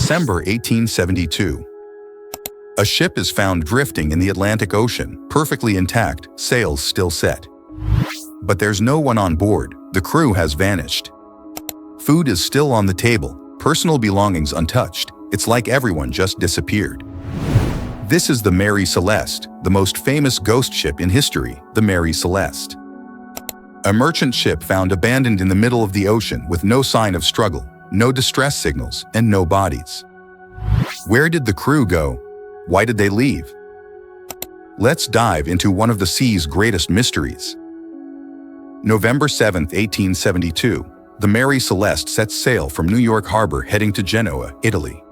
December 1872. A ship is found drifting in the Atlantic Ocean, perfectly intact, sails still set. But there's no one on board, the crew has vanished. Food is still on the table, personal belongings untouched. It's like everyone just disappeared. This is the Mary Celeste, the most famous ghost ship in history, the Mary Celeste. A merchant ship found abandoned in the middle of the ocean with no sign of struggle, no distress signals, and no bodies. Where did the crew go? Why did they leave? Let's dive into one of the sea's greatest mysteries. November 7, 1872, the Mary Celeste sets sail from New York Harbor heading to Genoa, Italy.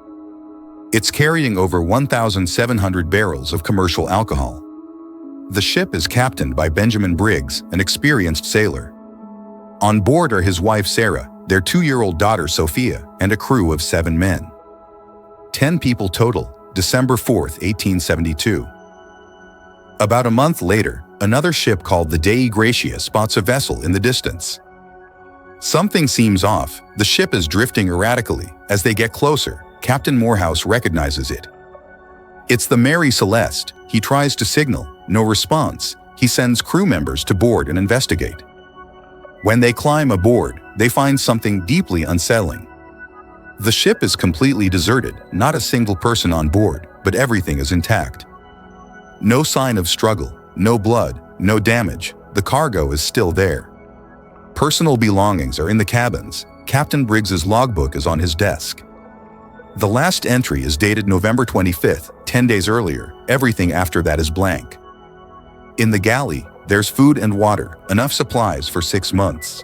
It's carrying over 1,700 barrels of commercial alcohol. The ship is captained by Benjamin Briggs, an experienced sailor. On board are his wife Sarah, their 2-year-old daughter Sophia, and a crew of 7 men. 10 people total, December 4, 1872. About a month later, another ship called the Dei Gratia spots a vessel in the distance. Something seems off. The ship is drifting erratically. As they get closer, Captain Morehouse recognizes it. It's the Mary Celeste. He tries to signal. No response. He sends crew members to board and investigate. When they climb aboard, they find something deeply unsettling. The ship is completely deserted, not a single person on board, but everything is intact. No sign of struggle, no blood, no damage. The cargo is still there. Personal belongings are in the cabins. Captain Briggs's logbook is on his desk. The last entry is dated November 25th, 10 days earlier. Everything after that is blank. In the galley, there's food and water, enough supplies for 6 months.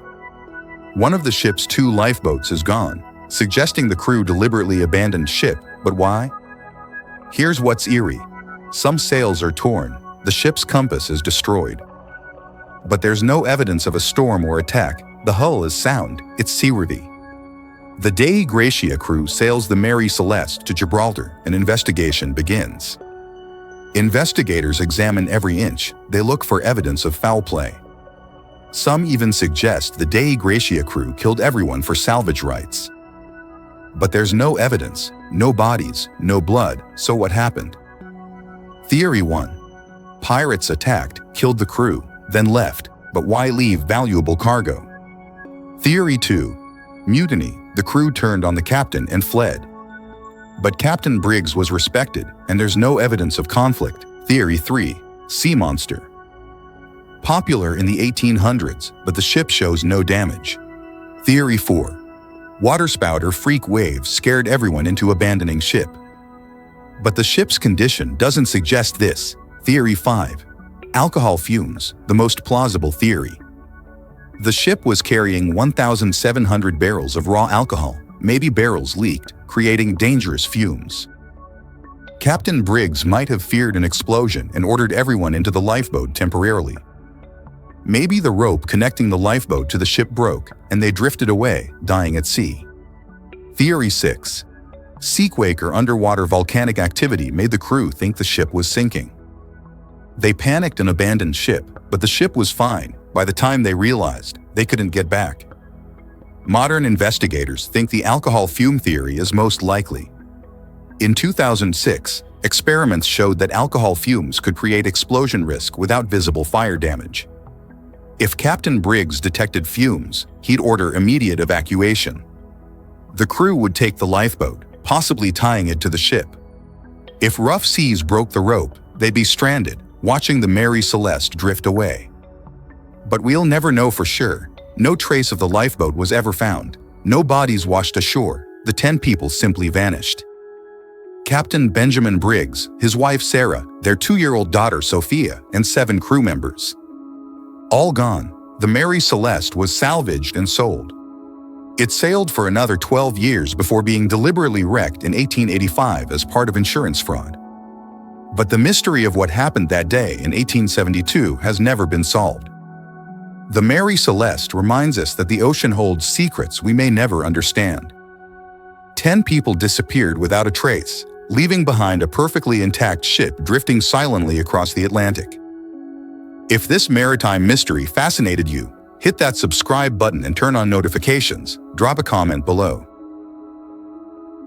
One of the ship's 2 lifeboats is gone, suggesting the crew deliberately abandoned ship. But why? Here's what's eerie. Some sails are torn. The ship's compass is destroyed. But there's no evidence of a storm or attack. The hull is sound. It's seaworthy. The Dei Gratia crew sails the Mary Celeste to Gibraltar. An investigation begins. Investigators examine every inch. They look for evidence of foul play. Some even suggest the Dei Gratia crew killed everyone for salvage rights. But there's no evidence, no bodies, no blood. So what happened? Theory 1. Pirates attacked, killed the crew, then left. But why leave valuable cargo? Theory 2. Mutiny. The crew turned on the captain and fled. But Captain Briggs was respected, and there's no evidence of conflict. Theory 3. Sea monster. Popular in the 1800s, but the ship shows no damage. Theory 4. Waterspout or freak waves scared everyone into abandoning ship. But the ship's condition doesn't suggest this. Theory 5. Alcohol fumes, the most plausible theory. The ship was carrying 1,700 barrels of raw alcohol. Maybe barrels leaked, creating dangerous fumes. Captain Briggs might have feared an explosion and ordered everyone into the lifeboat temporarily. Maybe the rope connecting the lifeboat to the ship broke, and they drifted away, dying at sea. Theory 6. Seaquake or underwater volcanic activity made the crew think the ship was sinking. They panicked and abandoned ship, but the ship was fine. By the time they realized, they couldn't get back. Modern investigators think the alcohol fume theory is most likely. In 2006, experiments showed that alcohol fumes could create explosion risk without visible fire damage. If Captain Briggs detected fumes, he'd order immediate evacuation. The crew would take the lifeboat, possibly tying it to the ship. If rough seas broke the rope, they'd be stranded, watching the Mary Celeste drift away. But we'll never know for sure. No trace of the lifeboat was ever found. No bodies washed ashore. The 10 people simply vanished. Captain Benjamin Briggs, his wife Sarah, their 2-year-old daughter Sophia, and 7 crew members. All gone. The Mary Celeste was salvaged and sold. It sailed for another 12 years before being deliberately wrecked in 1885 as part of insurance fraud. But the mystery of what happened that day in 1872 has never been solved. The Mary Celeste reminds us that the ocean holds secrets we may never understand. 10 people disappeared without a trace, leaving behind a perfectly intact ship drifting silently across the Atlantic. If this maritime mystery fascinated you, hit that subscribe button and turn on notifications. Drop a comment below.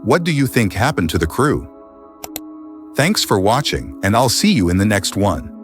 What do you think happened to the crew? Thanks for watching, and I'll see you in the next one.